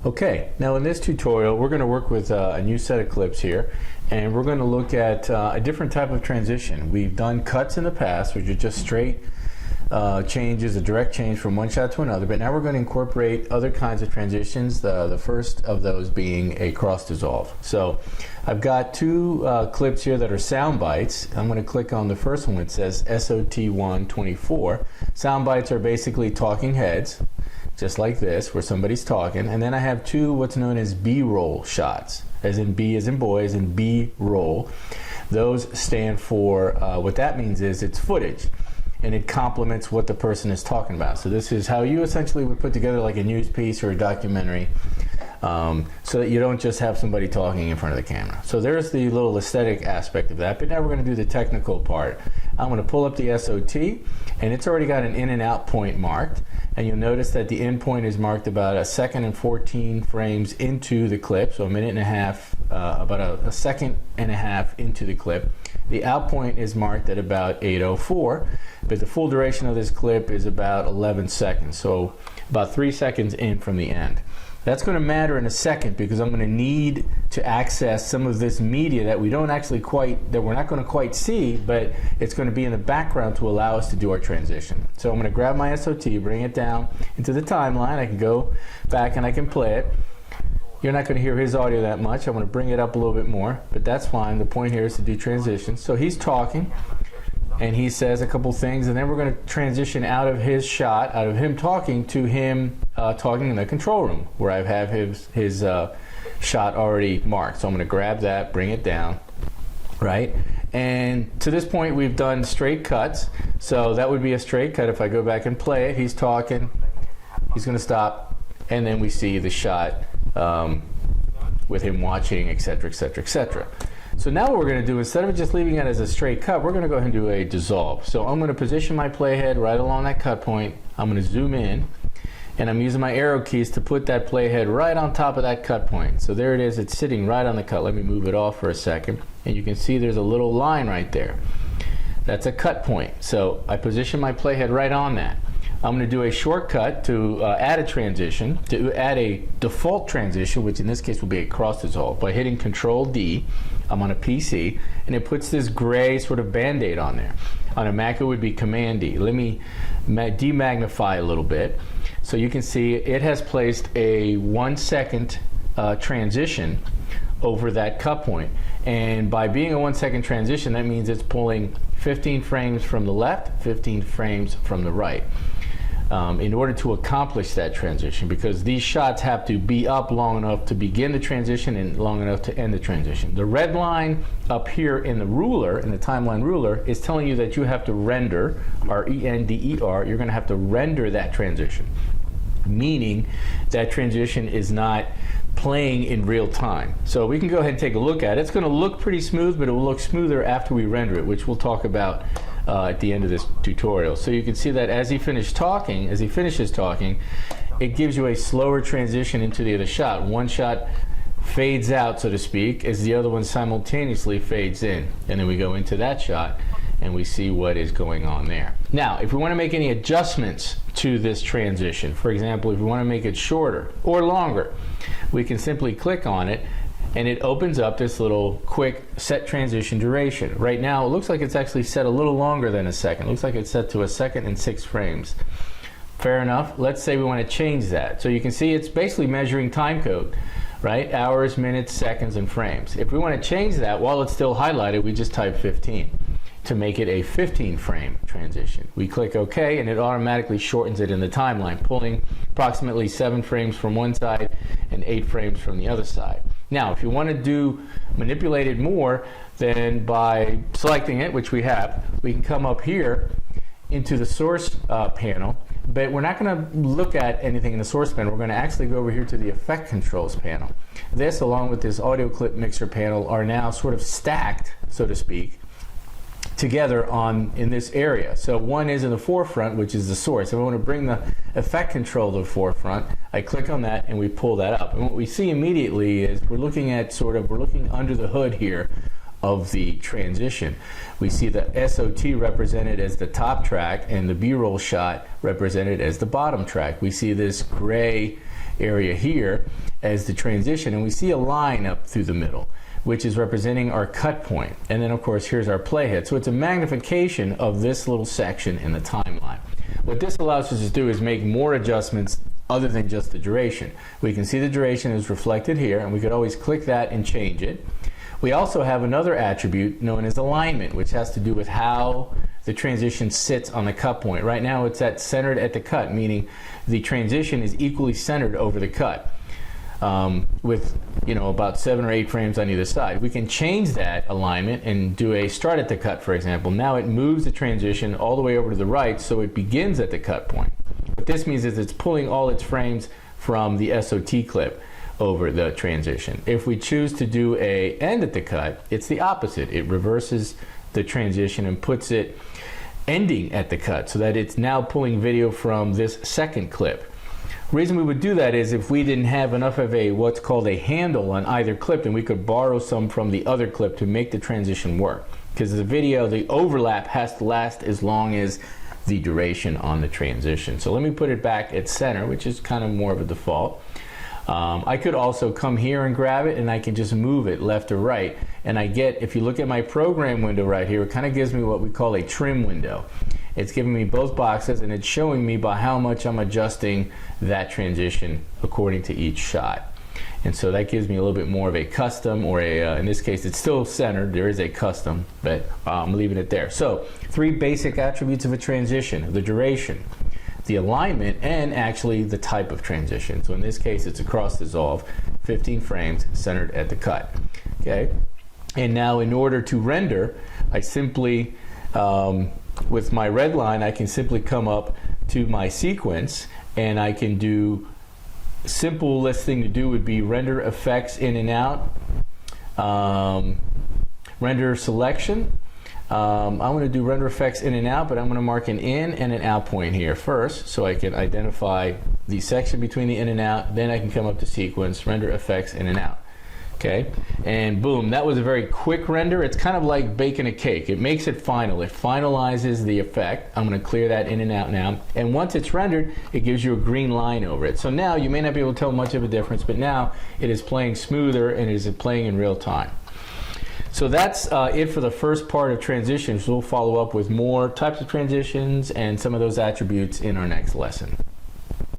Okay, now in this tutorial we're going to work with a new set of clips here, and we're going to look at a different type of transition. We've done cuts in the past, which are just straight changes, a direct change from one shot to another, but now we're going to incorporate other kinds of transitions, the first of those being a cross dissolve. So I've got two clips here that are sound bites. I'm going to click on the first one. It says SOT124. Sound bites are basically talking heads, just like this, where somebody's talking. And then I have two what's known as B-roll shots, as in B as in boy, as in B-roll. Those stand for, what that means is it's footage, and it complements what the person is talking about. So this is how you essentially would put together like a news piece or a documentary, so that you don't just have somebody talking in front of the camera. So there's the little aesthetic aspect of that, but now we're going to do the technical part. I'm going to pull up the SOT, and it's already got an in and out point marked, and you'll notice that the in point is marked about 1 second and 14 frames into the clip, so 1.5 minutes, about a second and a half into the clip. The out point is marked at about 8:04, but the full duration of this clip is about 11 seconds, so about 3 seconds in from the end. That's going to matter in a second, because I'm going to need to access some of this media that we don't actually that we're not going to quite see, but it's going to be in the background to allow us to do our transition. So I'm going to grab my SOT, bring it down into the timeline. I can go back and I can play it. You're not going to hear his audio that much. I'm going to bring it up a little bit more, but that's fine. The point here is to do transitions. So he's talking, and he says a couple things, and then we're going to transition out of his shot, out of him talking, to him talking in the control room, where I have his shot already marked. So I'm going to grab that, bring it down, right? And to this point we've done straight cuts, so that would be a straight cut. If I go back and play it, he's talking, he's going to stop, and then we see the shot with him watching, etc., etc., etc. So now what we're going to do, instead of just leaving it as a straight cut, we're going to go ahead and do a dissolve. So I'm going to position my playhead right along that cut point. I'm going to zoom in, and I'm using my arrow keys to put that playhead right on top of that cut point. So there it is, it's sitting right on the cut. Let me move it off for a second, and you can see there's a little line right there. That's a cut point. So I position my playhead right on that. I'm going to do a shortcut to add a transition, to add a default transition, which in this case will be a cross dissolve, by hitting Control D. I'm on a PC, and it puts this gray sort of band-aid on there. On a Mac it would be Command D. Let me demagnify a little bit, so you can see it has placed a 1 second transition over that cut point. And by being a 1 second transition, that means it's pulling 15 frames from the left, 15 frames from the right. In order to accomplish that transition, because these shots have to be up long enough to begin the transition and long enough to end the transition. The red line up here in the ruler, in the timeline ruler, is telling you that you have to render, R-E-N-D-E-R, you're going to have to render that transition, meaning that transition is not playing in real time. So we can go ahead and take a look at it. It's going to look pretty smooth, but it will look smoother after we render it, which we'll talk about at the end of this tutorial. So you can see that as he finishes talking, it gives you a slower transition into the other shot. One shot fades out, so to speak, as the other one simultaneously fades in. And then we go into that shot, and we see what is going on there. Now, if we want to make any adjustments to this transition, for example, if we want to make it shorter or longer, we can simply click on it, and it opens up this little quick set transition duration. Right now it looks like it's actually set a little longer than a second. It looks like it's set to 1 second and 6 frames. Fair enough. Let's say we want to change that. So you can see it's basically measuring time code, right? Hours, minutes, seconds, and frames. If we want to change that while it's still highlighted, we just type 15 to make it a 15 frame transition. We click OK, and it automatically shortens it in the timeline, pulling approximately 7 frames from one side and 8 frames from the other side. Now, if you want to manipulate it more, then by selecting it, which we have, we can come up here into the source panel, but we're not going to look at anything in the source panel. We're going to actually go over here to the effect controls panel. This, along with this audio clip mixer panel, are now sort of stacked, so to speak, together in this area. So one is in the forefront, which is the source. If I want to bring the effect control to the forefront, I click on that and we pull that up. And what we see immediately is we're looking under the hood here of the transition. We see the SOT represented as the top track and the B-roll shot represented as the bottom track. We see this gray area here as the transition, and we see a line up through the middle, which is representing our cut point. And then of course here's our playhead. So it's a magnification of this little section in the timeline. What this allows us to do is make more adjustments other than just the duration. We can see the duration is reflected here, and we could always click that and change it. We also have another attribute known as alignment, which has to do with how the transition sits on the cut point. Right now it's centered at the cut, meaning the transition is equally centered over the cut, with about 7 or 8 frames on either side. We can change that alignment and do a start at the cut, for example. Now it moves the transition all the way over to the right, so it begins at the cut point. What this means is it's pulling all its frames from the SOT clip over the transition. If we choose to do a end at the cut, it's the opposite. It reverses the transition and puts it ending at the cut, so that it's now pulling video from this second clip. The reason we would do that is if we didn't have enough of what's called a handle on either clip, then we could borrow some from the other clip to make the transition work. Because the video, the overlap has to last as long as the duration on the transition. So let me put it back at center, which is kind of more of a default. I could also come here and grab it, and I can just move it left or right, and I get, if you look at my program window right here, it kind of gives me what we call a trim window. It's giving me both boxes, and it's showing me by how much I'm adjusting that transition according to each shot. And so that gives me a little bit more of a custom, or in this case it's still centered, there is a custom, but I'm leaving it there. So 3 basic attributes of a transition: the duration, the alignment, and actually the type of transition. So in this case it's a cross dissolve, 15 frames centered at the cut. Okay, and now in order to render, I simply with my red line I can simply come up to my sequence, and I can do, simplest thing to do would be render effects in and out, render selection. I'm going to do render effects in and out, but I'm going to mark an in and an out point here first, so I can identify the section between the in and out. Then I can come up to sequence, render effects in and out. Okay, and boom, that was a very quick render. It's kind of like baking a cake. It makes it final. It finalizes the effect. I'm going to clear that in and out now. And once it's rendered, it gives you a green line over it. So now you may not be able to tell much of a difference, but now it is playing smoother and it is playing in real time. So that's it for the first part of transitions. We'll follow up with more types of transitions and some of those attributes in our next lesson.